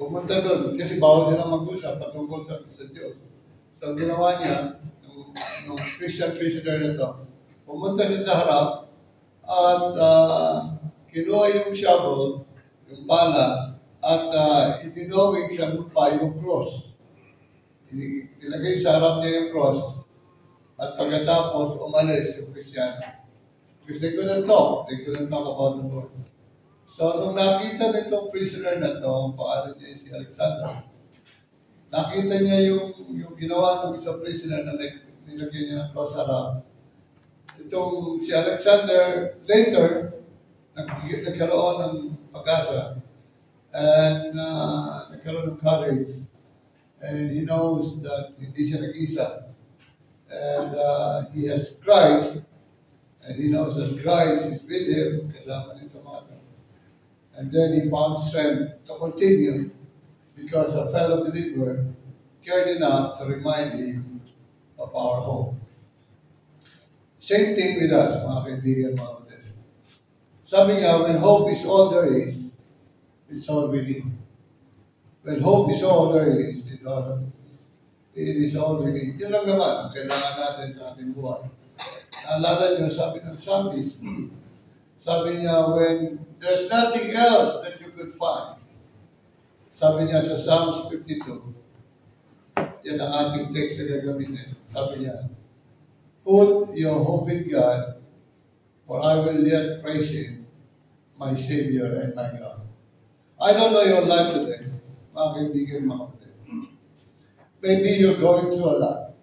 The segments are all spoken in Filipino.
Pumunta doon kasi bawal silang mag-usap patungkol sa Diyos. So ginawa niya, nung Christian prisoner na to, pumunta siya sa harap at kinuha yung shovel, yung pala, at itinawig sa lupa yung cross. Ilagay sa harap niya yung cross at pagkatapos umalis yung Kristiyano. Because they couldn't talk about the Lord. So, nung nakita nitong prisoner na to, ang pangalan niya si Alexander, nakita niya yung ginawa ng isang prisoner na nilagyan niya ng cross harap. Itong si Alexander, later, nagkaroon ng pag-asa and nagkaroon ng courage. And he knows that hindi siya nag-isa. And he has Christ, and he knows that Christ is with him, kasama nito mga ito. And then he found strength to continue because a fellow believer cared enough to remind him of our hope. Same thing with us, mga kaibigan, mga kapatid. Sabi nga, when hope is all there is, it's all we need. When hope is all there is, it is all we need. Yun lang naman, ang kailangan natin sa ating buhay. Naalala niyo, sabi ng psalmist, sabi niya, when there's nothing else that you could find, sabi niya sa Psalms 52, yan ang ating text na gagamitin. Sabi niya, put your hope in God, for I will yet praise Him, my Savior and my God. I don't know your life today, mga kaibigan, mga kapatid. Maybe you're going through a lot.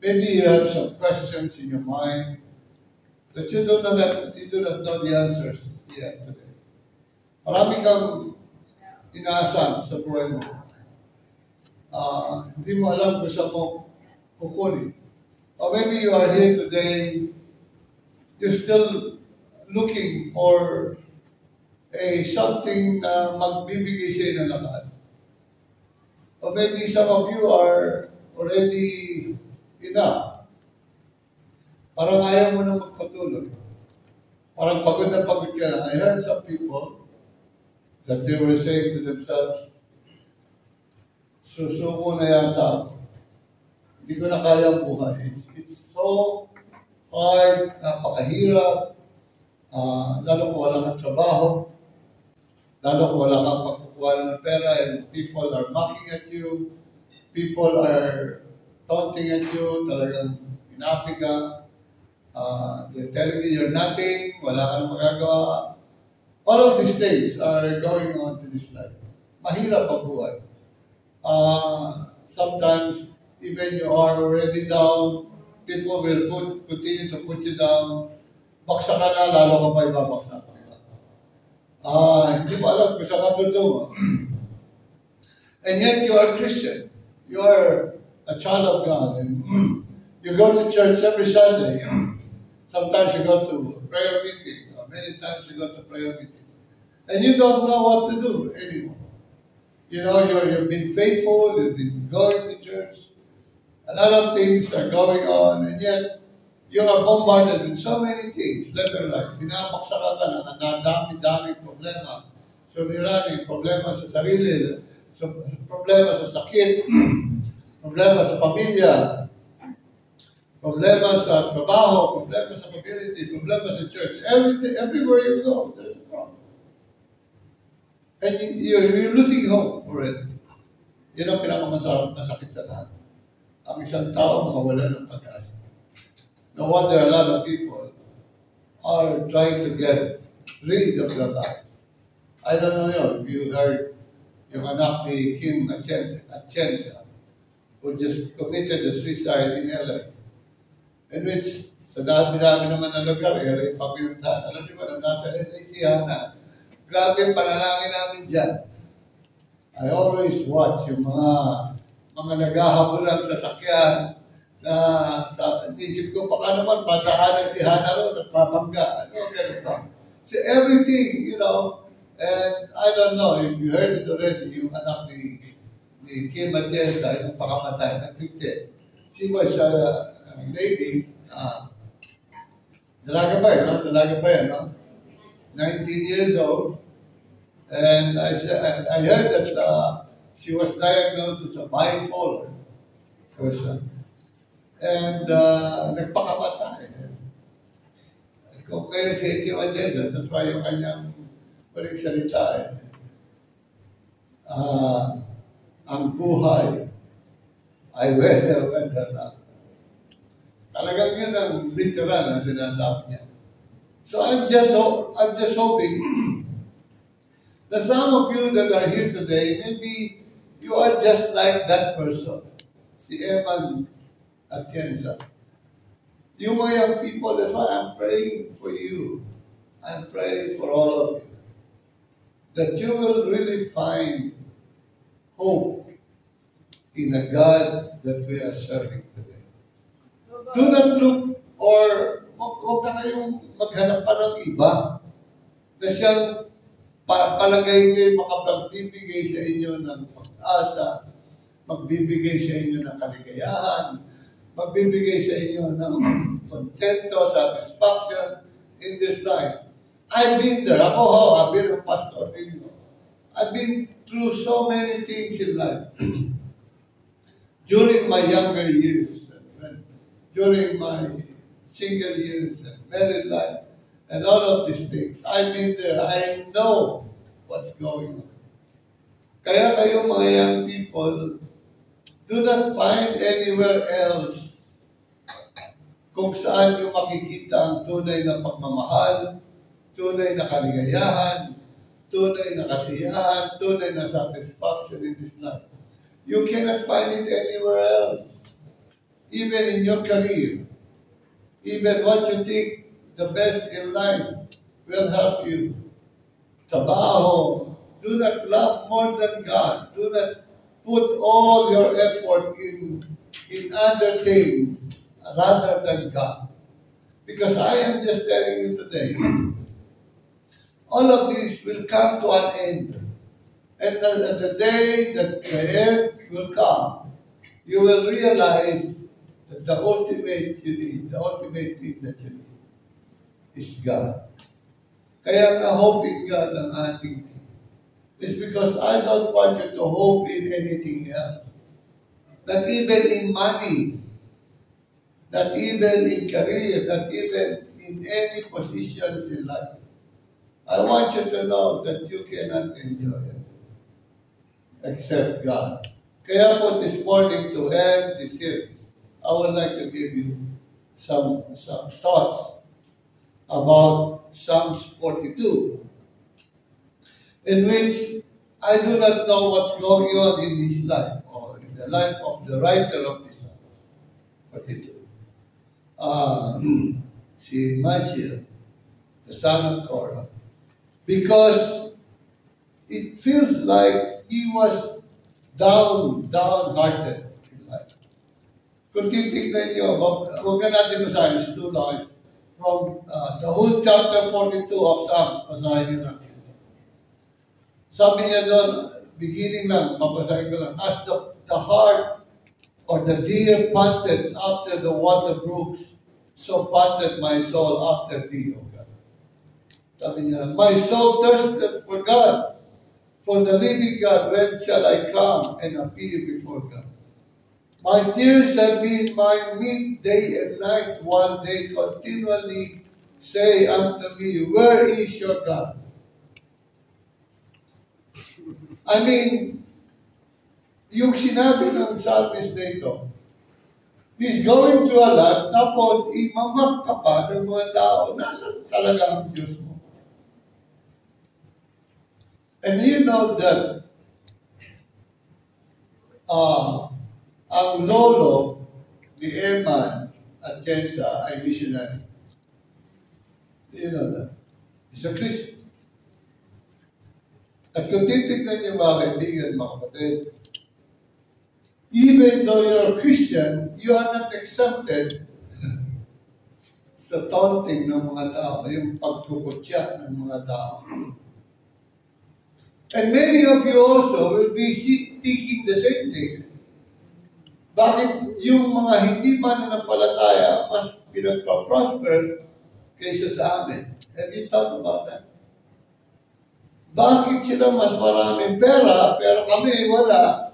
Maybe you have some questions in your mind that you do not know the answers yet today. Marami kang inaasahan sa buhay mo. Hindi mo alam kung saan mo kukunin. Or maybe you are here today, you're still looking for something na magbibigay sa'yo ng lakas. Or maybe some of you are already enough. Parang ayaw mo na magpatuloy. Parang pagod na pagod ka. I heard some people that they were saying to themselves, susuko na yata ako. Hindi ko na kaya buhay. It's so hard, napakahirap, lalo kung wala kang trabaho, lalo kung wala kang pagkukuha ng pera, and people are mocking at you, people are taunting at you, talagang inapi ka, they're telling you you're nothing, wala kang magagawa. All of these things are going on to this life. Mahirap ang buhay. Sometimes, even you are already down, people will continue to put you down. Baksa ka na, lalo ka pa ibabaksa. Hindi mo alam kung saan ka tutungo. And yet, you are a Christian. You are a child of God. And you go to church every Sunday. Sometimes you go to prayer meeting. Many times you go to prayer meeting. And you don't know what to do anymore. You know, you've been faithful, you've been going to church. A lot of things are going on, and yet you are bombarded with so many things left and right. Binabaksakan ka na, ang dami-dami problema. Suliranin, problema sa sarili, problema sa sakit, problema sa pamilya, problema sa trabaho, problema sa community, problema sa church. Everywhere you go, there's a problem. And you're losing hope already. Yan ang pinakamasakit sa lahat. Ang isang tao mawala ng pag-asa. No wonder a lot of people are trying to get rid of their lives. I don't know if you heard yung anak ni Kim Atienza, who just committed a suicide in LA. In which, sa dami-dami naman ng lugar, LA papinuntahan. Alam niyo ba, nasa LA si Hannah. Grabe yung panalangin namin dyan. I always watch yung mga naghahabulan sa sakyan na sa isip ko, baka naman pagkaanan si Hannah ron at papangga. Ano, ganito. So everything, you know, and I don't know if you heard it already, yung anak ni Kim Atienza, yung pakamatay, nag-victim. She was a lady, dalaga pa yun, no? 19 years old, And I heard that she was diagnosed as a bipolar person. And nagpakamatay. Kung kayo si Etiwa Jason, that's why yung kanyang huling salita ang buhay ay whether lang. Talagang yun ang literal na sinasabi niya. So I'm just hoping that some of you that are here today, maybe you are just like that person, si Eman Atienza. You mga young people, that's why I'm praying for you. I'm praying for all of you. That you will really find hope in a God that we are serving today. Do not look or huwag na kayong maghanap pa ng iba na siyang palagay nyo makapagbibigay sa inyo ng pag-asa, magbibigay sa inyo ng kaligayahan, magbibigay sa inyo ng contento, satisfaction in this life. I've been there. I've been a pastor. I've been through so many things in life. During my younger years, during my single years and married life, and all of these things, I've been there. I know what's going on. Kaya kayo mga young people, do not find anywhere else kung saan nyo makikita ang tunay na pagmamahal, tunay na kaligayahan, tunay na kasiyahan, tunay na satisfaction in this life. You cannot find it anywhere else. Even in your career, even what you think the best in life will help you. Trabaho. Do not love more than God. Do not put all your effort in other things rather than God. Because I am just telling you today, all of this will come to an end. And at the day that the end will come, you will realize that the ultimate thing that you need is God. Kaya nga hope in God ang ating thing. It's because I don't want you to hope in anything else. Not even in money, not even in career, not even in any positions in life. I want you to know that you cannot enjoy it except God. Kaya po this morning, to end this series, I would like to give you some thoughts about Psalms 42, in which I do not know what's going on in his life or in the life of the writer of this Psalm 42. Si Michael, the son of Korah, because it feels like he was downhearted in life. Kung titignan nyo, huwag na natin basahin, it's too long. From the whole chapter 42 of Psalms, basahin nyo natin. Sabi niya doon, beginning lang, mabasahin ko lang, as the heart or the deer panted after the water brooks, so panted my soul after thee, O God. Sabi niya, my soul thirsted for God, for the living God. When shall I come and appear before God? My tears have been my meat day and night, while they continually say unto me, where is your God? I mean, yung sinabi ng psalmist na ito, he's going through a lot, tapos imamak ka pa ng mga tao, nasa talaga ang Diyos mo? And you know that ang lolo ni Eman Atienza ay missionary. You know that. He's a Christian. At kung titignan niyo mga kaibigan, mga kapatid, even though you're a Christian, you are not exempted sa taunting ng mga tao, yung pagkukutya ng mga tao. And many of you also will be thinking the same thing. Bakit yung mga hindi mananampalataya mas pinagpa-prosper kaysa sa amin? Have you thought about that? Bakit sila mas maraming pera, pero kami wala?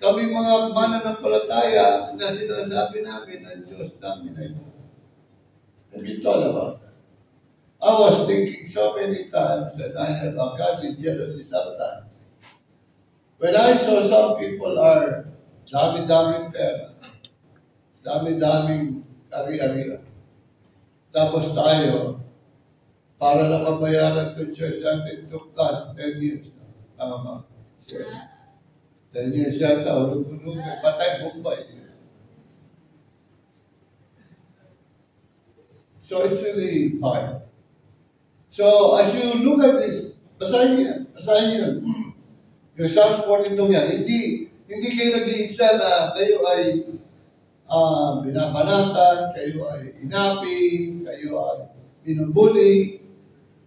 Kami mga mananampalataya na sinasabi namin ng Diyos namin ay have you thought about that? I was thinking so many times that I have a godly jealousy sometimes. When I saw some people are dami-daming pera, dami-daming ari-arian, tapos tayo, para lang mabayaran to church natin, took us 10 years. Tama ba? Sure. 10 years yata, ulog-ulog, patay Bombay. So it's really hard. So as you look at this, basahin niyo. Yung Psalms 42 yan, hindi kayo nag-iisa na kayo ay binabanatan, kayo ay inapi, kayo ay binubuli,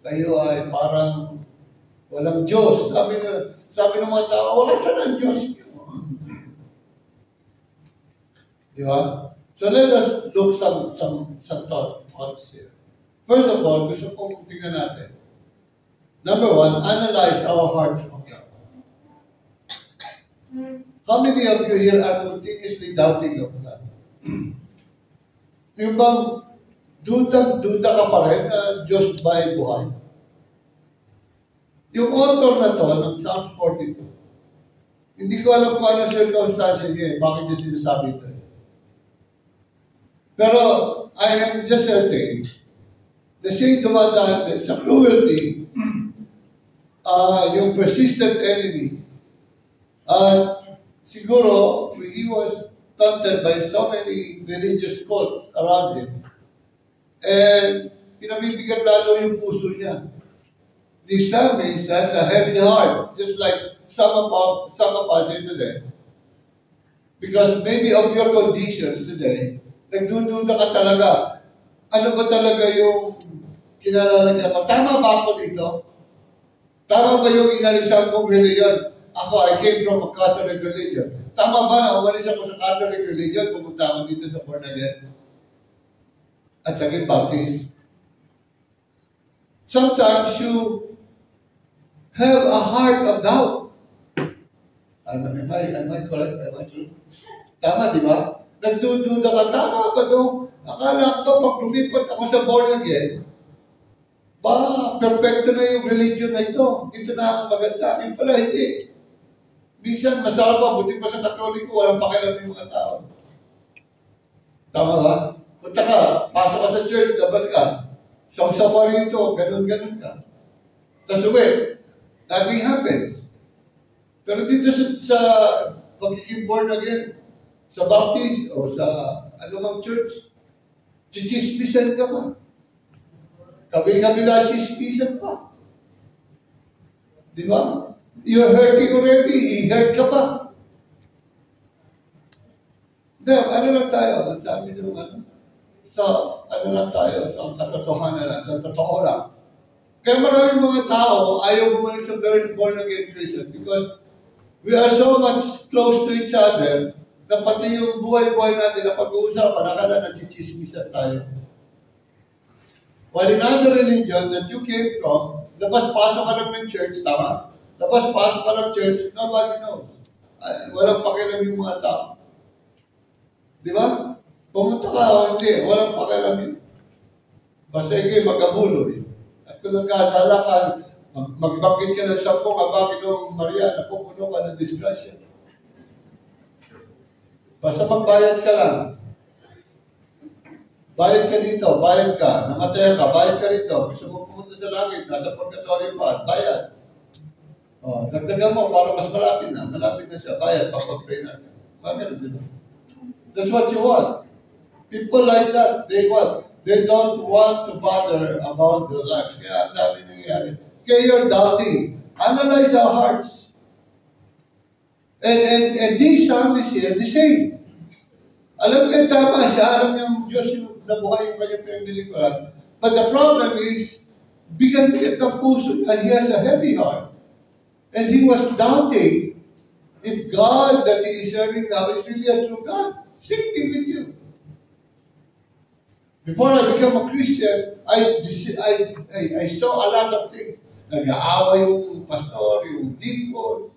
kayo ay parang walang Diyos. Sabi ng mga tao, wala saan ang Diyos niyo? Di ba? So let us look some thoughts here. First of all, gusto kong tingnan natin. Number one, analyze our hearts of God. How many of you here are continuously doubting of God? Yung bang duda ka pa rin na Diyos ba ay buhay? Yung author na to, ng Psalms 42, hindi ko alam kung ano circumstance niya bakit niya sinasabi ito. Pero I am just certain na siya'y dumadaan sa cruelty, yung persistent enemy. Siguro, he was taunted by so many religious cults around him. And pinabibigat lalo yung puso niya. The psalmist has a heavy heart, just like some of us here today. Because maybe of your conditions today, nagdududa ka talaga. Ano ba talaga yung kinalalagyan ko? Tama ba ako dito? Tama ba yung inalisan kong religion? Ako, I came from a Catholic religion. Tama ba na umalis ako sa Catholic religion, pumunta ako dito sa born again? At naging Baptist. Sometimes you have a heart of doubt. Am I correct? Am I true? Tama, di ba? Nagdududa ka, tama ba no? Akala ko, pag lumipat ako sa born again, perfecto na yung religion na ito. Dito na ang maganda. Yung pala, hindi. Minsan, masarap pa, buti pa sa Katoliko, walang pakialam yung mga tao. Tama ba? Punta ka, pasok ka sa church, labas ka. Sa pa rin ito, ganun-ganun ka. Tapos uwi, nothing happens. Pero dito sa pagiging born again, sa Baptist o sa anumang church, chichismisan ka pa. Kabi-kabila, chismisan pa. Di ba? You're hurting already, i-hurt ka pa. Ano lang tayo? Sabi nyo, ano lang tayo? Sa katotohanan lang, sa totoo lang. Kaya maraming mga tao ayaw bumalik sa born again Christian because we are so much close to each other na pati yung buhay-buhay natin na pag-uusapan, nakala nagchichismisan tayo. While in other religion that you came from, labas-pasok ka lang ng church, tama? Labas-pasok ka lang church, nobody knows. Walang pakialam yung mga tao. Di ba? Pumunta ka o hindi, walang pakialam yun. Basta ikaw mag-abuloy. At kung nagkasala ka, magbangkit ka ng 10 Aba, Maria, napupuno ka ng disgrasya. Basta magbayad ka lang. Bayad ka dito, bayad ka. Namatay ka, bayad ka rito. Gusto mo pumunta sa langit, nasa purgatorio pa, bayad. Dagdagan mo para mas malapit na. Malapit na siya, bayad, papag-pray natin. Bakit dito? That's what you want. People like that, they what? They don't want to bother about their lives. Kaya ang dami nangyayari. Kaya you're doubting. Analyze our hearts. And these psalmists here, the same. Alam niya tama siya, alam niya Diyos yung nabuhay yung kanyang pinaglilingkuran. But the problem is, bigat-bigat ng puso niya, he has a heavy heart. And he was doubting if God that he is serving now is really a true God. Same thing with you. Before I became a Christian, I saw a lot of things. nag-aaway yung pastor, yung deacons,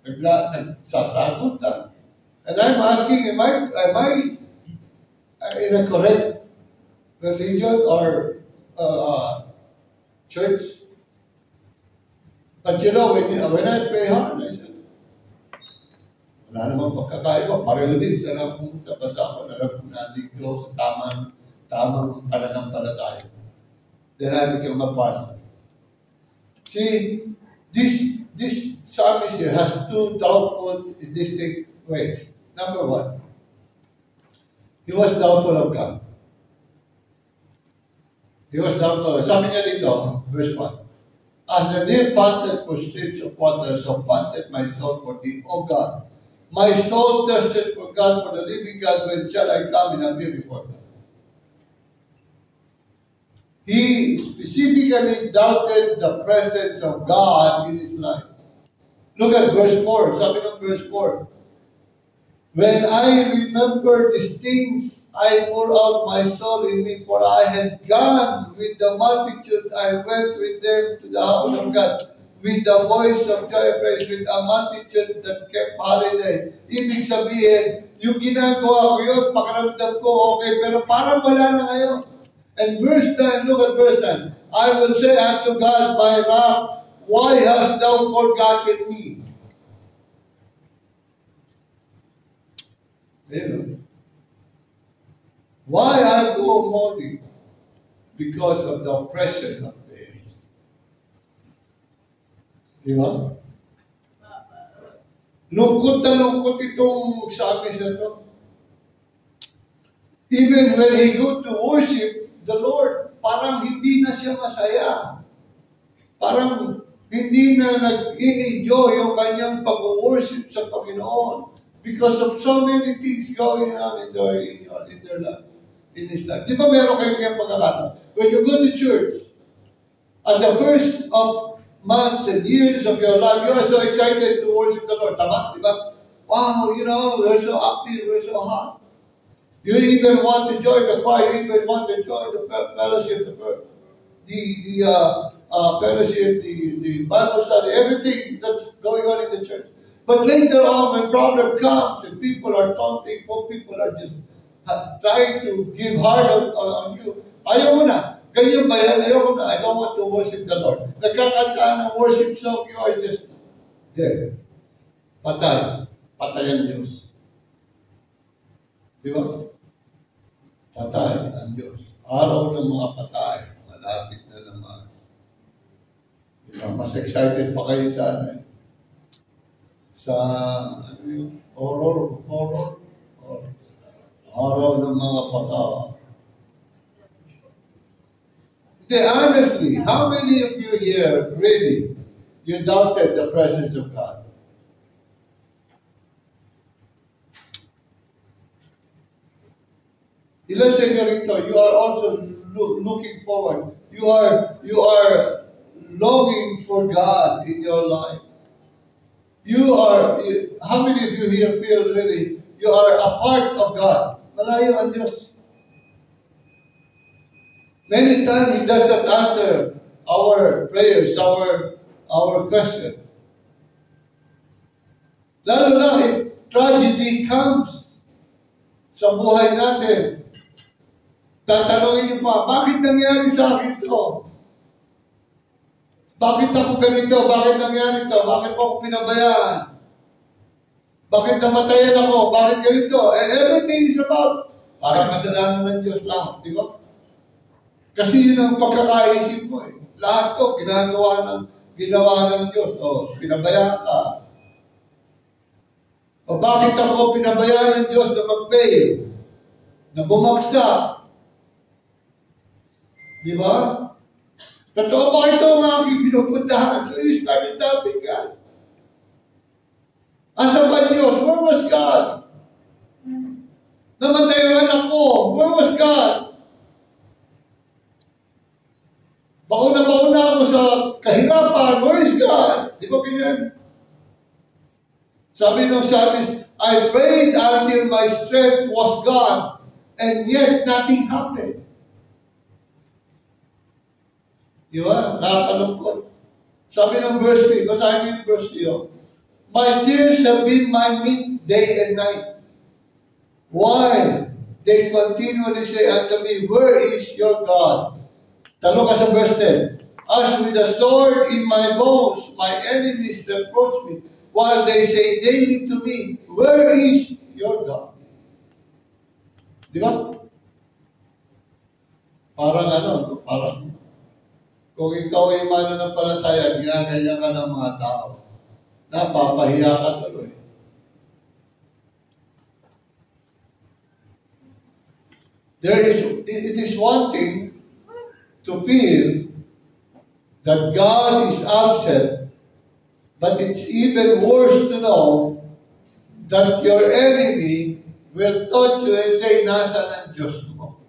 nagsasagutan. And I'm asking, am I in a correct religion or church? But you know, when I pray hard, I said, wala namang pagkakaiba. Pareho din sa lang pumunta. Basta ako nalang nandito sa tamang pananampalataya. Then I became a pastor. See, this psalmist here has two doubtful, distinct ways. Number one, he was doubtful of God. He was doubtful. Sabi niya dito, verse 1, as the deer panted for streams of water, so panted my soul for thee, O God. My soul thirsted for God, for the living God. When shall I come and appear before God? He specifically doubted the presence of God in his life. Look at verse 4. Sabi ng verse 4. When I remember these things, I pour out my soul in me, for I had gone with the multitude. I went with them to the house of God, with the voice of joy and praise, with a multitude that kept holiday. Ibig sabihin, yung ginagawa ko yun, pakiramdam ko okay, pero parang wala na ngayon. And verse 9, look at verse 9. I will say unto God, my rock, why hast thou forgotten me? Why I go mourning? Because of the oppression of theirs. Di ba? Lungkot na lungkot itong psalmist na ito. Even when he go to worship the Lord, parang hindi na siya masaya. Parang hindi na nag-i-enjoy yung kanyang pag-worship sa Panginoon. Because of so many things going on in their life, in his life. Di ba meron kayong kayong pagkakataon? When you go to church, at the first of months and years of your life, you are so excited to worship the Lord. Tama? Di ba? Wow, we're so active, we're so hot. You even want to join the choir, you even want to join the fellowship, the fellowship, the Bible study, everything that's going on in the church. But later on, when problem comes and people are taunting, people are just trying to give hard on you, ayaw mo na. Ganyan ba yan? Ayaw mo na. I don't want to worship the Lord. Nagkakanta ng worship song, you are just dead. Patay. Patay ang Diyos. Di ba? Patay ang Diyos. Araw ng mga patay. Malapit na naman. Di ba? Mas excited pa kayo sa horror, araw ng mga patay. Honestly, how many of you here really, you doubted the presence of God? Ilan sa inyo rito, you are also looking forward. You are longing for God in your life. How many of you here feel really, you are a part of God? Malayo ang Diyos. Many times He doesn't answer our prayers, our questions. Lalo na if tragedy comes sa buhay natin, tatanungin niyo pa, bakit nangyari sa akin ito? Bakit ako ganito? Bakit nangyari ito? Bakit ako pinabayaan? Bakit namatayan ako? Bakit ganito? Everything is about, parang kasalanan ng Diyos lahat, di ba? Kasi yun ang pagkakaisip mo eh. Lahat to, ginawa ng Diyos. O, pinabayaan ka. O bakit ako pinabayaan ng Diyos na mag-fail? Na bumagsak? Di ba? Totoo ba ito ang aking pinupuntahan? So you started doubting God. Asa ba Diyos? Where was God? Namatay ang anak ko. Where was God? Bauna ako sa kahirapan. Where is God? Di ba ganyan? Sabi ng psalmist, I prayed until my strength was gone, and yet nothing happened. Di ba? Nakakalungkot. Sabi ng verse 3, basahin niyo yung verse 3. My tears have been my meat day and night, while they continually say unto me, where is your God? Talo ka sa verse 10. As with a sword in my bones, my enemies reproach me, while they say daily to me, where is your God? Di ba? Parang kung ikaw ay mananampalataya, ginaganyan ka ng mga tao. Napapahiya ka tuloy. It is one thing to feel that God is absent, but it's even worse to know that your enemy will taunt you and say, nasaan ang Diyos mo?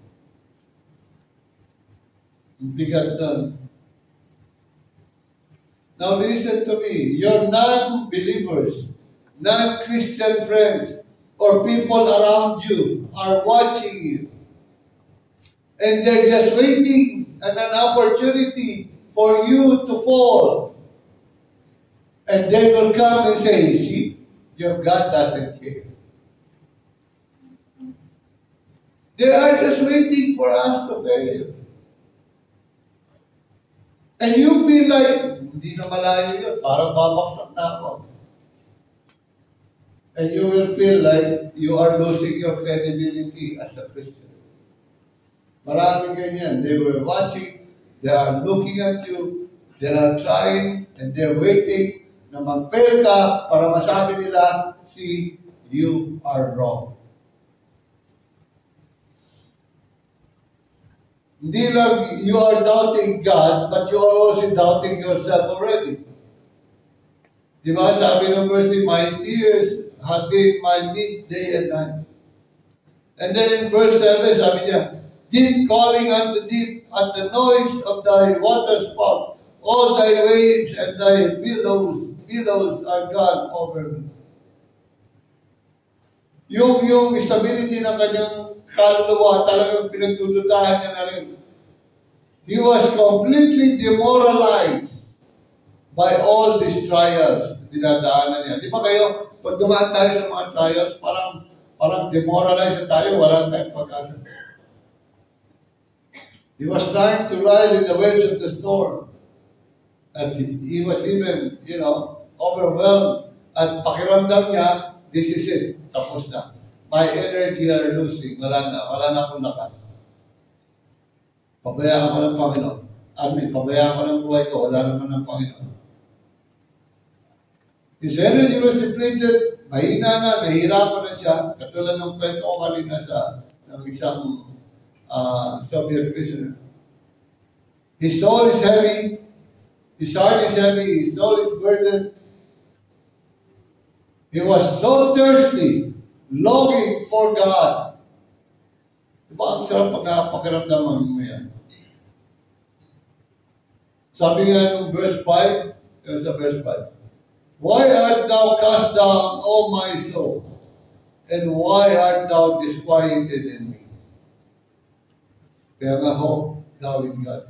Bigat doon. Now listen to me. Your non-believers, non-Christian friends, or people around you are watching you. And they're just waiting an opportunity for you to fall. And they will come and say, see, your God doesn't care. They are just waiting for us to fail. And you feel like, hindi na malayo yun, parang babaksak na ako. And you will feel like you are losing your credibility as a Christian. Maraming ganyan. They were watching, they are looking at you, they are trying, and they're waiting na mag-fail ka para masabi nila, see, you are wrong. Hindi lang you are doubting God, but you are also doubting yourself already. Di ba? Sabi ng verse, my tears have been my meat day and night. And then in verse 7, sabi niya, deep calling unto deep at the noise of thy waterspout, all thy waves and thy billows are gone over me. Yung stability ng kanyang kaluluwa, talagang pinagdududahan niya na rin. He was completely demoralized by all these trials na dinadaanan niya. Di ba kayo, pag dumaan tayo sa mga trials, parang demoralized na tayo, wala tayong pag-asa. He was trying to ride in the waves of the storm. And he was even, overwhelmed. At pakiramdam niya, this is it. Tapos na. My energy are losing. Wala na akong lakas. Pabayaan ko ng Panginoon. Pabayaan ko ng buhay ko. Wala naman ng Panginoon. His energy was depleted. Mahina na, nahihirapan na siya. Katulad ng kwento ko kanina ng isang Soviet prisoner. His soul is heavy. His heart is heavy. His soul is burdened. He was so thirsty, longing for God. Diba ang sarap pag napakiramdaman mo yan? Sabi nga ng verse 5, sa verse 5, why art thou cast down, O my soul? And why art thou disquieted in me? Kaya nga hope thou in God.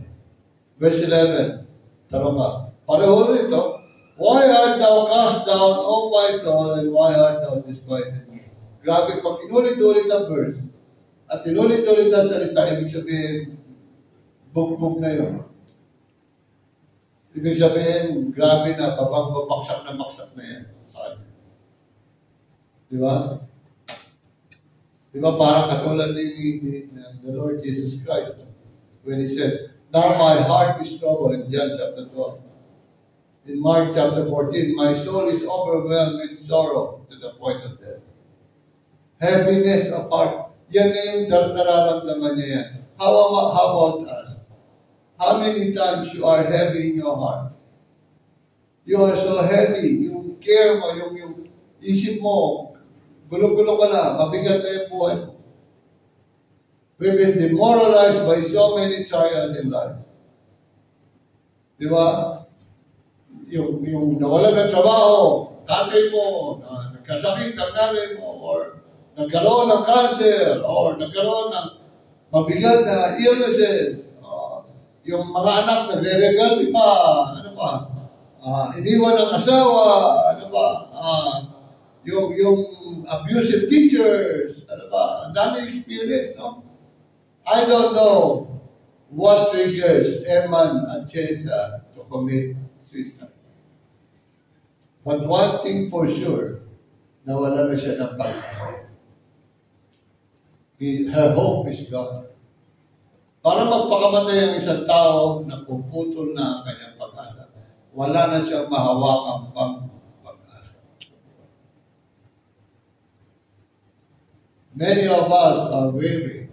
Verse 11, taro nga, pareho nito, why art thou cast down, O my soul, and why art thou disquieted in me? Grabe, pag inulit-ulit ang verse, at inulit-ulit ang salita, ibig sabihin, bugbog na yun. Ibig sabihin, grabe na, babaksak na yan sa kanya. Di ba? Di ba parang katulad ni the Lord Jesus Christ when He said, now my heart is troubled in John chapter 12. In Mark chapter 14, my soul is overwhelmed with sorrow to the point of death. Heaviness of heart. Yan na yung nararamdaman niya yan. How about us? How many times you are heavy in your heart? You are so heavy. Yung care mo, yung isip mo, gulo-gulo ka na, mabigat na yung buhay mo. We've been demoralized by so many trials in life. Di ba? Yung nawala ng trabaho, tatay mo, nagkasakit ang nanay mo, or nagkaroon ng cancer, or nagkaroon ng mabigat na illnesses, yung mga anak nagre-rebelde pa, ano pa, iniwan ng asawa, ano ba, yung abusive teachers, ano ba, ang daming experience, no? I don't know what triggers Eman and Chesa to commit suicide. But one thing for sure, nawala na siya ng pag-asa. Her hope is God. Para magpakamatay ang isang tao na puputol na ang kanyang pag-asa, wala na siyang mahawakang pag-asa. Many of us are weary.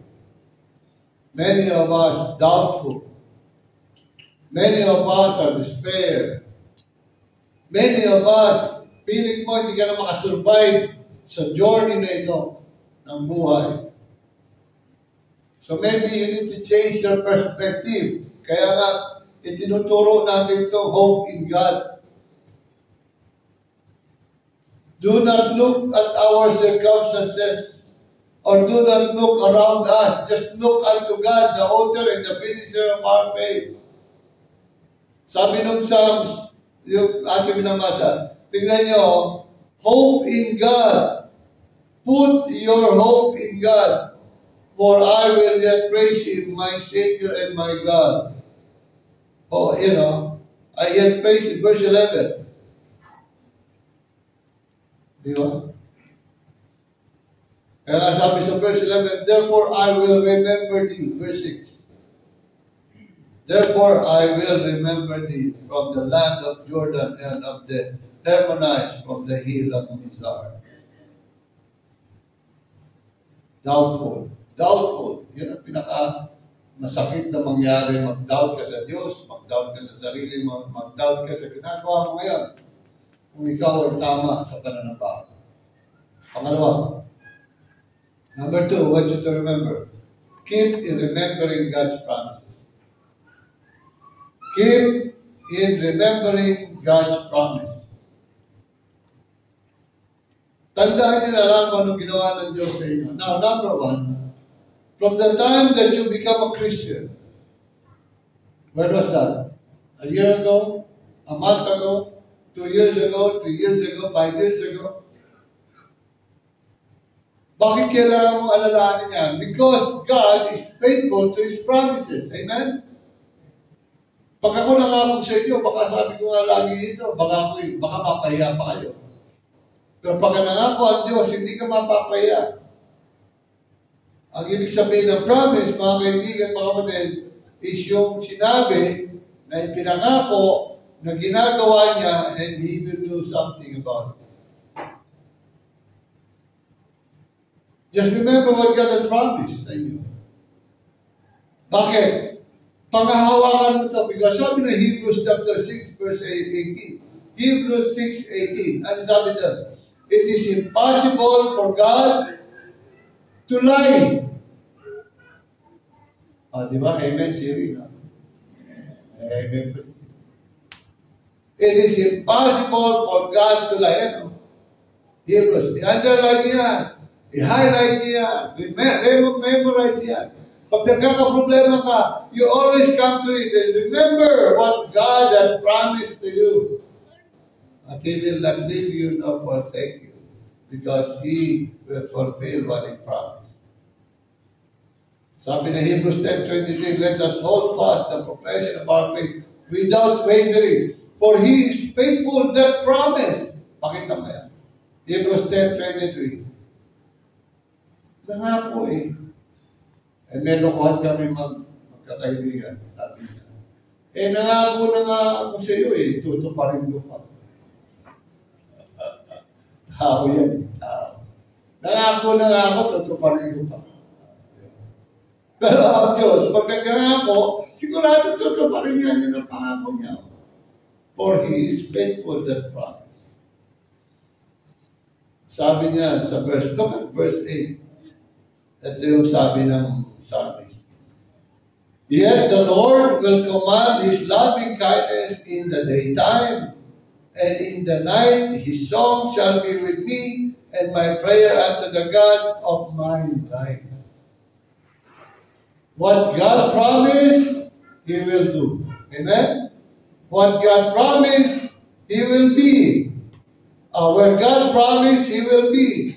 Many of us doubtful. Many of us are despair. Many of us feeling mo hindi ka na makasurvive sa journey na ito ng buhay. So maybe you need to change your perspective. Kaya nga, itinuturo natin ito, hope in God. Do not look at our circumstances or do not look around us. Just look unto God, the author and the finisher of our faith. Sabi nung Psalms, yung ating binamasa, tingnan nyo, hope in God. Put your hope in God. For I will yet praise Him, my Savior and my God. Oh, I yet praise Him. Verse 11. Di ba? Kaya nga sabi sa verse 11, therefore I will remember thee. Verse 6. Therefore I will remember thee from the land of Jordan and of the Hermonites from the hill of Mizar. Doubtful. Doubtful. Yan ang pinaka-masakit na mangyari. Mag-doubt ka sa Diyos, mag-doubt ka sa sarili mo, mag-doubt ka sa ginagawa mo ngayon. Kung ikaw ay tama sa pananampalataya. Pangalawa. Number 2, what you to remember. Keep in remembering God's promises. Keep in remembering God's promise. Tandaan nila lang kung anong ginawa ng Diyos sa inyo. Now, number 1, from the time that you become a Christian, when was that? A year ago? A month ago? 2 years ago? 3 years ago? 5 years ago? Bakit kailangan mong alalahanin yan? Because God is faithful to His promises. Amen? Pag ako nangako sa inyo, baka sabi ko nga lagi ito, baka mapahiya pa kayo. Pero pag nangako ang Diyos, hindi ka mapapahiya. Ang ibig sabihin ng promise, mga kaibigan, mga kapatid, is yung sinabi na ipinangako na ginagawa niya and He will do something about it. Just remember what God has promised sa inyo. Bakit? Panghahawakan mo ito. Because sabi na Hebrews chapter 6 verse 18. Hebrews 6:18. Ano sabi doon? It is impossible for God to lie. Di ba? Amen, Siri. Amen. It is impossible for God to lie. Ano? Hebrews. I-underline niya. I-highlight niya. Memorize niya. Pag nagkakaproblema ka, you always come to it and remember what God has promised to you. At He will not leave you nor forsake you because He will fulfill what He promised. Sabi na Hebrews 10:23, let us hold fast the profession of our faith without wavering, for He is faithful that promise. Pakita mo yan. Hebrews 10:23. Nangako eh. Eh, may lokohan kami magkakaibigan, sabi niya. Eh, nangako na nga ako sa iyo eh, tutuparin ko pa. Tao yan, tao. Nangako na nga ako, tutuparin ko pa. Pero ang Diyos, pag nagkangako, sigurado tutuparin niya yun ang pangako niya. For He is faithful that promise. Sabi niya sa verse, look at verse 8. Ito yung sabi ng psalmist. Yet the Lord will command His loving kindness in the daytime, and in the night His song shall be with me, and my prayer unto the God of my life. What God promised, He will do. Amen? What God promised, He will be. Where God promised, He will be.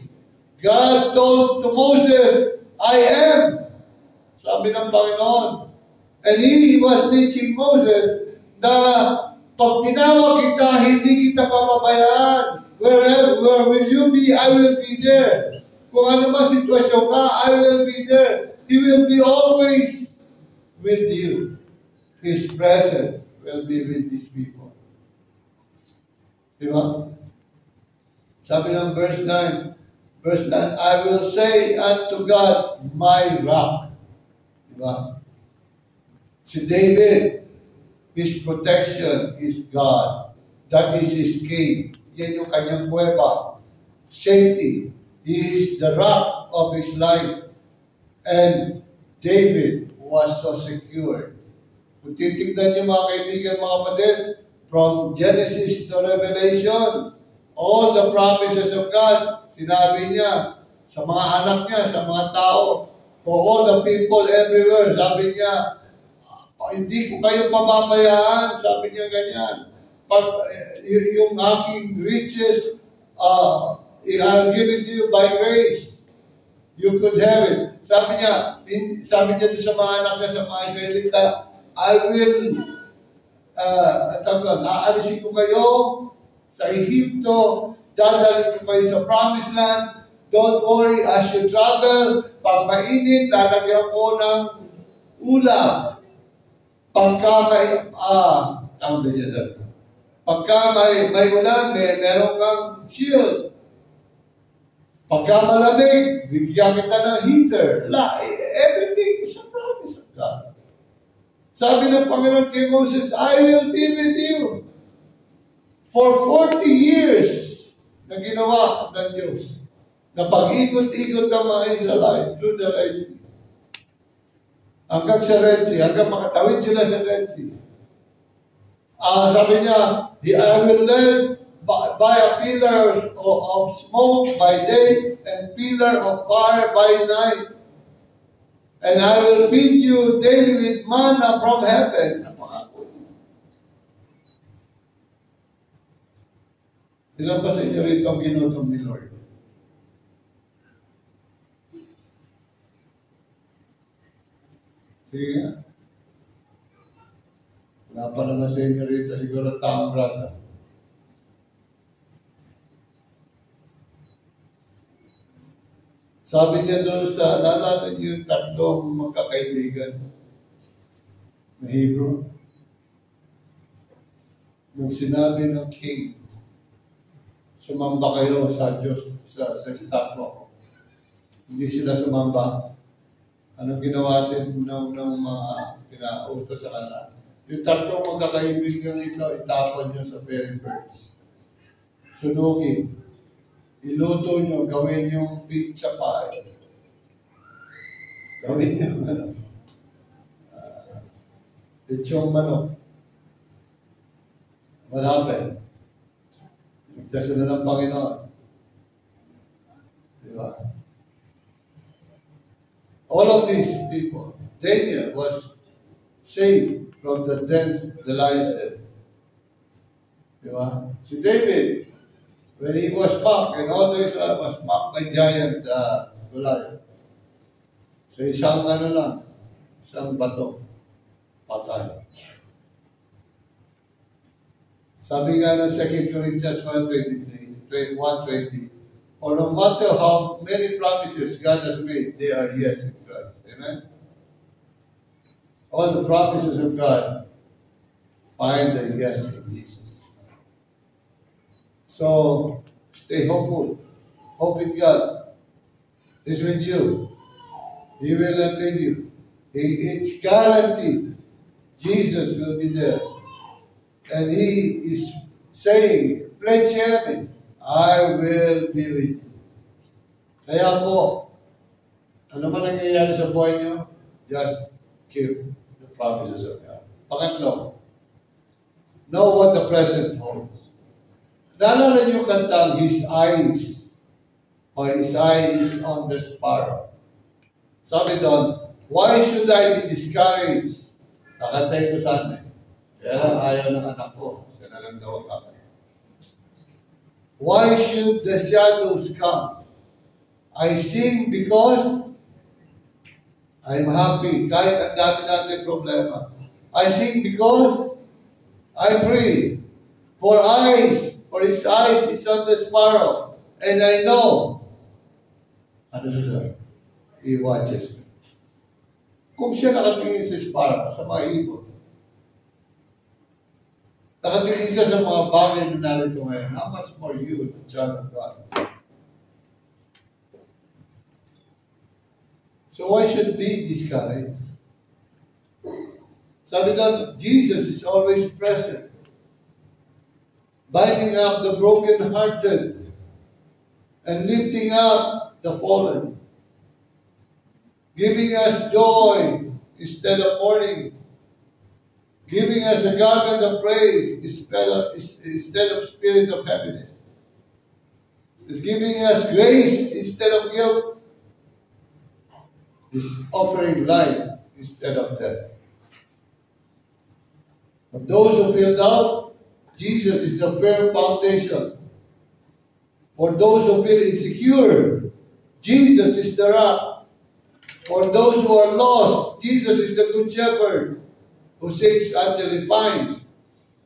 God told to Moses, I am. Sabi ng Panginoon. And He was teaching Moses na pag tinawag kita, hindi kita papabayaan. Where will you be, I will be there. Kung ano man sitwasyon ka, I will be there. He will be always with you. His presence will be with these people. Diba? Sabi ng verse 9, I will say unto God, my rock. Diba? Si David, his protection is God. That is his king. Yan yung kanyang kuweba. Safety. He is the rock of his life. And David was so secure. Kung titignan niyo mga kaibigan, mga kapatid, from Genesis to Revelation, all the promises of God, sinabi niya sa mga anak niya, sa mga tao, for all the people everywhere, sabi niya, hindi ko kayo pababayaan, sabi niya ganyan. Pag yung aking riches, I'll give it to you by grace. You could have it. Sabi niya doon sa mga anak niya, sa mga Israelita, I will, aalisin ko kayo sa Egypto, dadalhin ko kayo sa promised land. Don't worry, as you travel, pag mainit, lalagyan ko ng ulam. Pagka may ulan, meron kang shield. Pagka malamig, bigyan kita ng heater. Everything is a promise of God. Sabi ng Panginoon kay Moses, I will be with you. For 40 years na ginawa ng Diyos. Na pag-ikot-ikot ng mga Israelites through the Red Sea. Hanggang sa Red Sea, hanggang makatawid sila sa Red Sea. Sabi niya, I will lead by a pillar of smoke by day and pillar of fire by night. And I will feed you daily with manna from heaven. Napakako. Ilan ba sa inyo rito ang ginutom ni Lord? Sige nga. Wala pa naman sa inyo rito, siguro taong grasa. Sabi niya doon sa, naalala niyo yung tatlong magkakaibigan na Hebrew. Nung sinabi ng king, sumamba kayo sa Diyos, sa estatwa ko. Hindi sila sumamba. Anong ginawa ng mga pinautos sa kanila? Yung tatlong magkakaibigan ito, itapon nyo sa very first. Sunugin. Iluto nyo, gawin yung pizza pie. Gawin nyo, lechong manok. What happened? Nagtas na ng Panginoon. Diba? All of these people, Daniel was saved from the dens, the lion's den. Diba? Si David, when he was mocked, and all the Israel was mocked by giant Goliath. So isang isang bato, patay. Sabi nga ng 2 Corinthians 1:20, for no matter how many promises God has made, they are yes in Christ. Amen? All the promises of God find their yes in Jesus. So, stay hopeful. Hope in God is with you. He will not leave you. It's guaranteed. Jesus will be there. And He is saying, pledge heaven, I will be with you. Kaya po, ano man nangyayari sa buhay niyo, just keep the promises of God. Pangatlo, know what the present holds. Naalala niyo kantang His eyes, or His eyes on the sparrow. Sabi doon, why should I be discouraged? Kakantay ko sa amin. Kaya lang ayaw ng anak ko. Siya na lang daw ang kakay. Why should the shadows come? I sing because I'm happy. Kahit ang dami natin problema. I sing because I pray. For his eyes is on the sparrow. And I know, ano siya? He watches me. Kung siya nakatingin sa sparrow, sa mga ibon, nakatingin siya sa mga bagay na narito ngayon, how much more you, the child of God? So why should be discouraged? Sabi doon, Jesus is always present, binding up the broken-hearted and lifting up the fallen, giving us joy instead of mourning, giving us a garment of praise instead of spirit of happiness. Is giving us grace instead of guilt. Is offering life instead of death. For those who feel doubt, Jesus is the firm foundation. For those who feel insecure, Jesus is the rock. For those who are lost, Jesus is the good shepherd who seeks until he finds.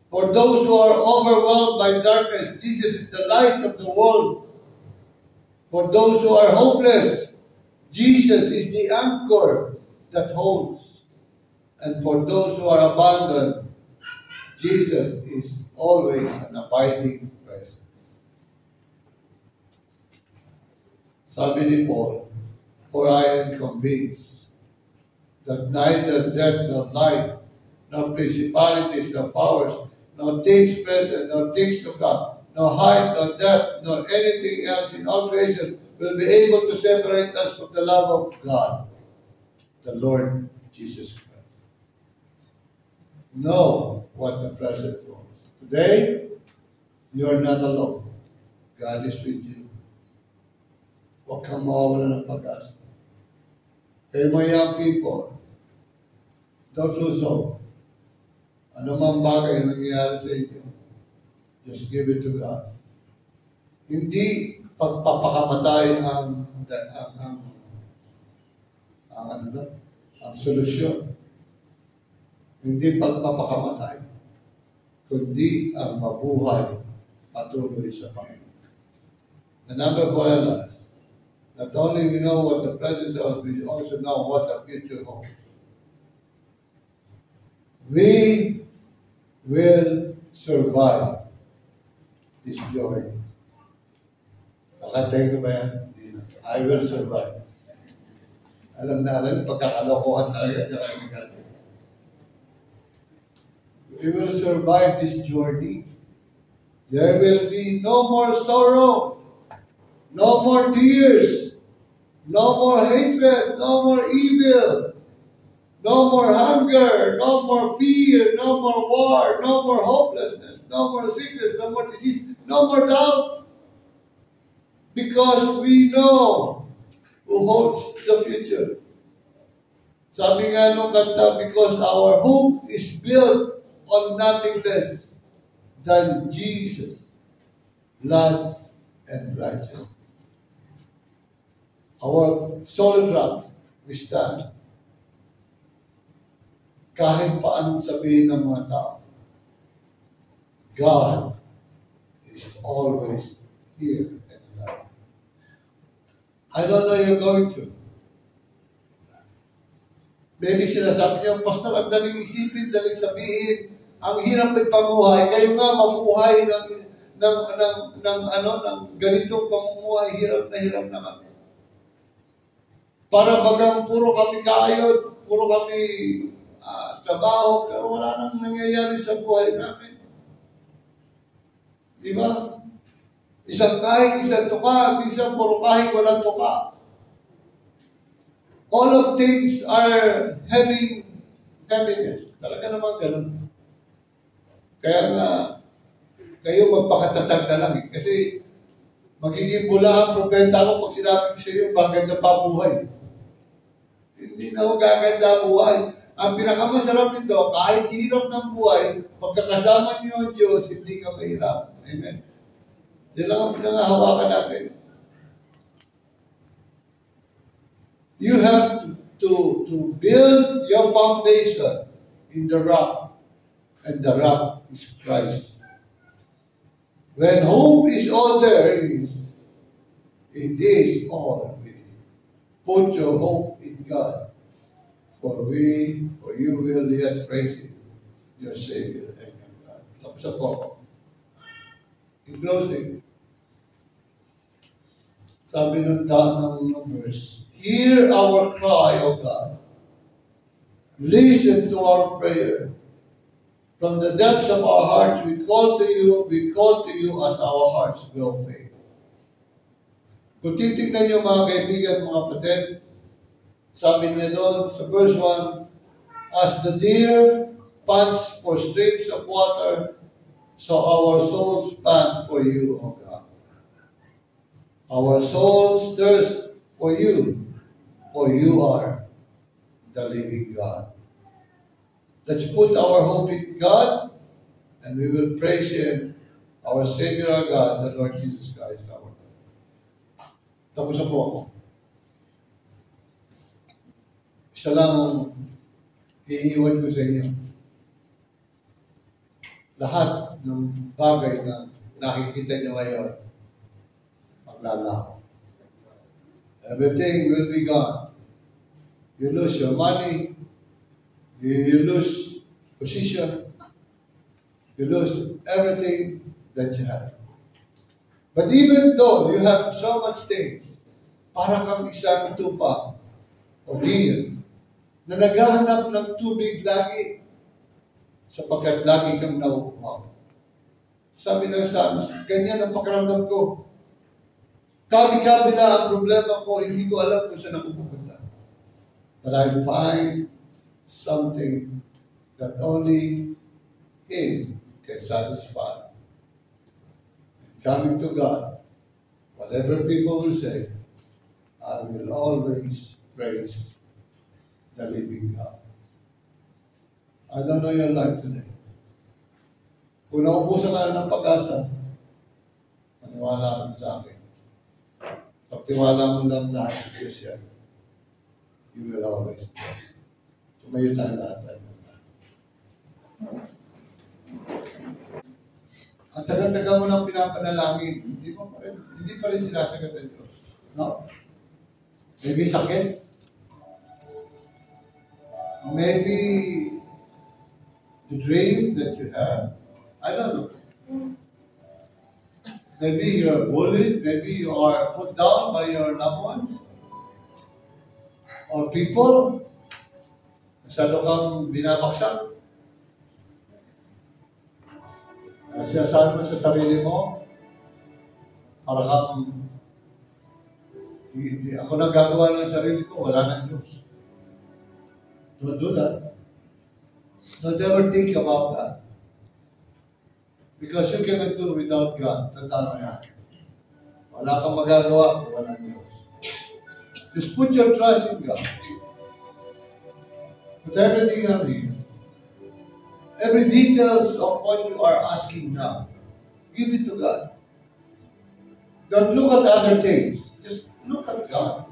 For those who are overwhelmed by darkness, Jesus is the light of the world. For those who are hopeless, Jesus is the anchor that holds. And for those who are abandoned, Jesus is always an abiding presence. Sabi ni Paul, for I am convinced that neither death nor life, nor principalities nor powers, nor things present nor things to come, nor height nor depth, nor anything else in all creation will be able to separate us from the love of God, the Lord Jesus Christ. Know what the present holds. Today, you are not alone. God is with you. Huwag kang mawawala ng pag-asa. Kayo mga young people, don't lose hope. Ano mang bagay na nangyayari sa inyo, just give it to God. Hindi pagpapakamatay ang solusyon. Hindi pagpapakamatay, kundi ang mabuhay patuloy sa Panginoon. And number 4 and last, not only we know what the present holds, we also know what the future holds. We will survive this journey. Nakatay ko ba yan? I will survive. Alam na rin, pagkakalokohan talaga sa we will survive this journey. There will be no more sorrow, no more tears, no more hatred, no more evil, no more hunger, no more fear, no more war, no more hopelessness, no more sickness, no more disease, no more doubt. Because we know who holds the future. Sabi nga nung kanta, because our hope is built on nothing less than Jesus, blood, and righteousness. Our solid rock, we stand. Kahit pa anong sabihin ng mga tao, God is always here and alive. I don't know you're going through. Maybe sinasabi niyo, Pastor, ang daling isipin, daling sabihin, ang hirap ng pamuhay, kayo nga mabuhay ng ganitong pamumuhay, hirap na kami. Para bagang puro kami kayod, puro kami trabaho, pero wala nang nangyayari sa buhay namin. Di ba? Isang kahig, isang tuka, isang puro kahig, walang tuka. All of things are having happiness. Talaga naman ganun. Kaya nga, kayo magpakatatag na lang eh. Kasi magiging bula ang propeta ko pag sinabi ko sa iyo, maganda pa buhay. Hindi na ako gaganda buhay. Ang pinakamasarap nito, kahit hirap ng buhay, pagkakasama niyo ang Diyos, hindi ka mahirap. Amen. Yan lang ang pinangahawakan natin. You have to build your foundation in the rock, and the rock is Christ. When hope is all there is, it is all with you. Put your hope in God, for you will yet praise Him, your Savior and your God. Tapos ako. In closing, sabi ng verse, hear our cry, O God. Listen to our prayer. From the depths of our hearts, we call to you as our hearts grow faint. Kung titignan niyo mga kaibigan, mga kapatid, sabi niya doon sa verse 1, as the deer pants for streams of water, so our souls pant for you, O God. Our souls thirst for you are the living God. Let's put our hope in God, and we will praise Him, our Savior, our God, the Lord Jesus Christ, our God. Tapos na po ako. Isa lang ang iiwan ko sa inyo. Lahat ng bagay na nakikita nyo ngayon, maglalaho. Everything will be gone. You lose your money, you lose position, you lose everything that you have. But even though you have so much things, para kang isang tupa o deer na naghahanap ng tubig lagi sapagkat lagi kang nauuhaw. Sabi ng Psalms, ganyan ang pakiramdam ko. Kabi-kabila ang problema ko, hindi ko alam kung saan ako pupunta. But I find something that only Him can satisfy. Coming to God, whatever people will say, I will always praise the living God. I don't know your life today. Kung naubusan ka na ng pag-asa, maniwala ka sa akin. Pagtiwala mo lang lahat sa Diyos yan, you will always pray. Tumayo tayo lahat. Ang tagal-tagal mo nang pinapanalangin, hindi pa rin sinasagot ng Diyos. No? Maybe sakit. Maybe the dream that you have. I don't know. Maybe you're bullied. Maybe you are put down by your loved ones. Or people. Masyado kang binabaksak. Sinasabi mo sa sarili mo, para kang, ako na gagawa ng sarili ko, wala nang Diyos. Don't do that. Don't ever think about that. Because you cannot do without God. Tandaan mo yan. Wala kang magagawa kung walang Diyos. Just put your trust in God. Put everything on Him. Every details of what you are asking now, give it to God. Don't look at other things. Just look at God.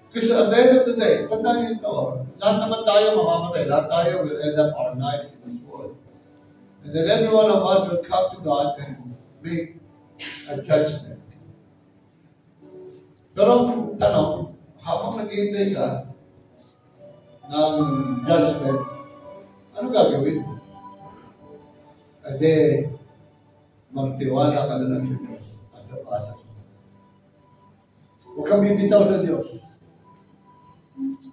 Because at the end of the day, tandaan nyo ito, lahat naman tayo mamamatay. Lahat tayo will end up our lives in this world. And then every one of us will come to God and make a judgment. Pero ang tanong, habang naghihintay ka ng judgment, ano gagawin mo? Ade, magtiwala ka na lang sa Diyos at napasas mo. Huwag kang bibitaw sa Diyos.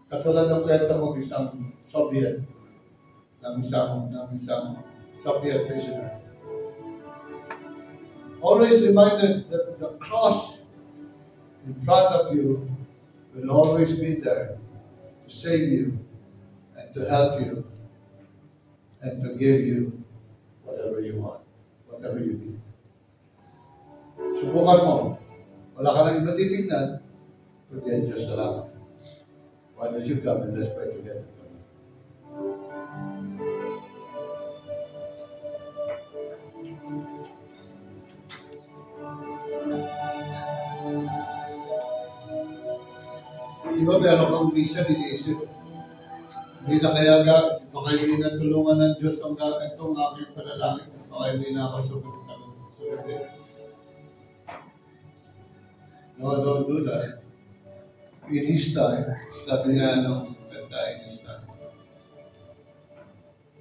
Katulad ng kwento ko isang Soviet, ng isang Soviet prisoner. Always reminded that the cross in front of you will always be there to save you and to help you and to give you whatever you want, whatever you need. Subukan mo. Wala ka nang iba titignan, kundi ang Diyos na lang. Why don't you come and let's pray together. Di ba meron kang visa, iniisip, hindi na baka hindi na tulungan ng Diyos itong aking panalangin. Baka hindi na ako sumunod. No, don't do that. In His time, sabi nga nung kanta, in His time.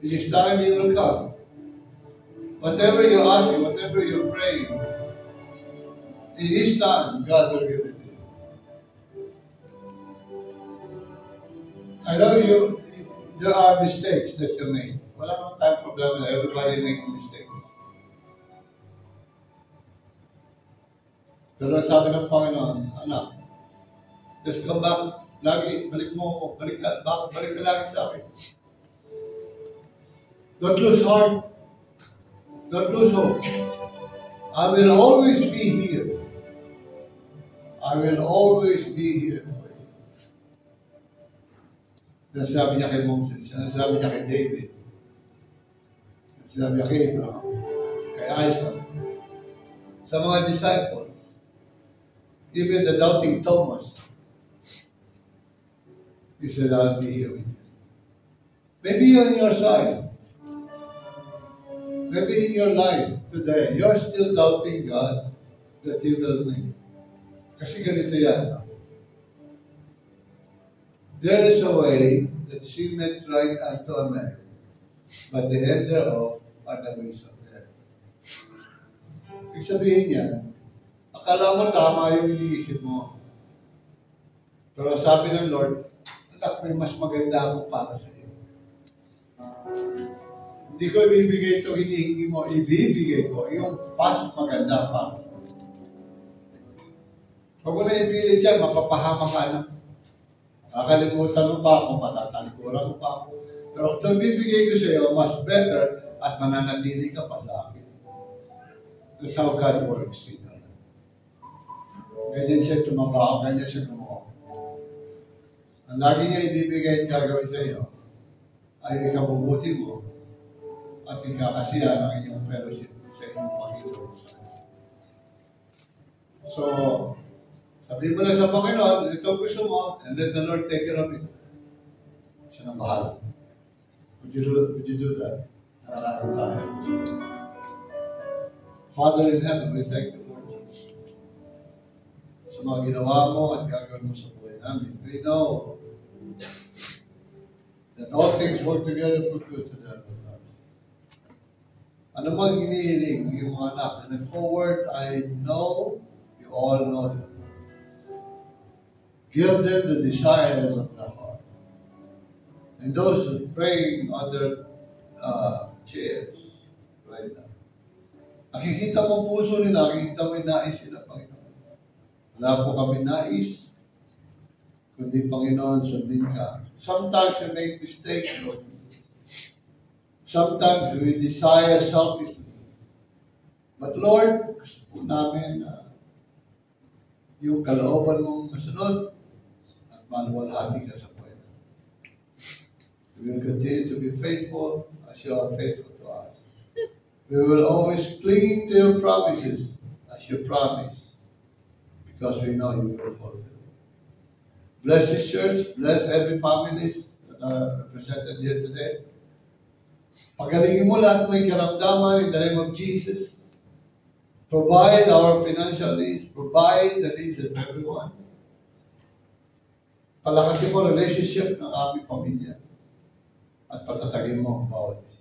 In His time, He will come. Whatever you're asking, whatever you're praying, in His time, God will give it to you. I know there are mistakes that you make. Wala naman tayong problema na everybody make mistakes. Pero sabi ng Panginoon, anak, just come back. Lagi, balik mo ako. Balik ka lagi sa akin. Don't lose heart. Don't lose hope. I will always be here. I will always be here for you. Sinasabi niya kay Moses, sinasabi niya kay David, sinasabi niya kay Abraham, kay Isaac, sa mga disciples, even the doubting Thomas, he said, I'll be here with you. Maybe on your side, maybe in your life today, you're still doubting God that He will make. Kasi ganito yan. There is a way that seemeth right unto a man, but the end thereof are the ways of death. Ibig sabihin niya, akala mo tama yung iniisip mo. Pero sabi ng Lord, anak, may mas maganda ako para sa iyo. Hindi ko ibibigay ito, hinihingi mo, ibibigay ko yung mas maganda para sa iyo. Huwag mo na ipilit yan, mapapahama ka na. Kakalimutan mo pa ako, matatalikuran mo pa ako. Pero ito ibibigay ko sa iyo, mas better at mananatili ka pa sa akin. That's how God works. Ganyan siya tumabaho, ganyan siya gumawa. Ang lagi niya ibibigay at gagawin sa iyo ay ikabubuti mo at ikakasiya ng inyong fellowship sa inyong Panginoon. So, sabihin mo na sa Panginoon, ito gusto mo, and let the Lord take care of it. Siya nang bahala. Would you do that? Nananakot tayo. Father in heaven, we thank you, Lord Jesus. Sa mga ginawa mo at gagawin mo sa buhay namin. We know that all things work together for good to them. Ano mang hinihiling ng iyong mga anak na nag-forward, I know you all know them. Give them the desires of their heart. And those praying on their chairs right now. Nakikita mo puso nila, nakikita mo yung nais nila, Panginoon. Wala po kami nais, kundi Panginoon, sundin ka. Sometimes we make mistakes, Lord. Sometimes we desire selfishly. But Lord, gusto po namin yung kalooban mong masunod at maluwalhati ka sa buhay. We will continue to be faithful as you are faithful to us. We will always cling to your promises as you promise, because we know you will fulfill. Bless this church, bless every families that are represented here today. Pagalingin mo lahat may karamdaman in the name of Jesus. Provide our financial needs, provide the needs of everyone. Palakasin mo relationship ng aming pamilya at patatagin mo ang bawat isa.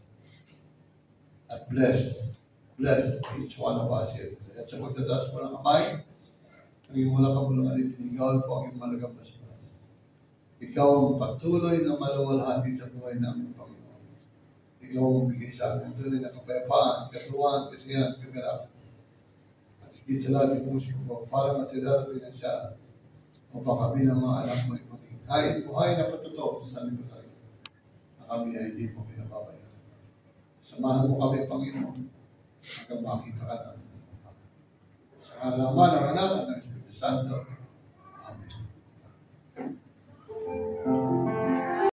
At bless each one of us here today. At sa pagtatas mo ng kamay, naging mula ka mo ng alipinigawan po ang iyong malagambas. Ikaw ang patuloy na maluwalhati sa buhay namin, Panginoon. Ikaw ang bigay sa akin tuloy na kapayapaan, katuwaan, kasiyahan, kagalakan. At higit sa lahat yung puso ko, para matidala pinasya upang kami ng mga anak mo ay maging buhay na patutok sa sanlibutan na kami ay hindi mo pinababayaan. Samahan mo kami, Panginoon, hanggang makita ka natin. Sa kalaman ng anak at ng Espiritu Santo,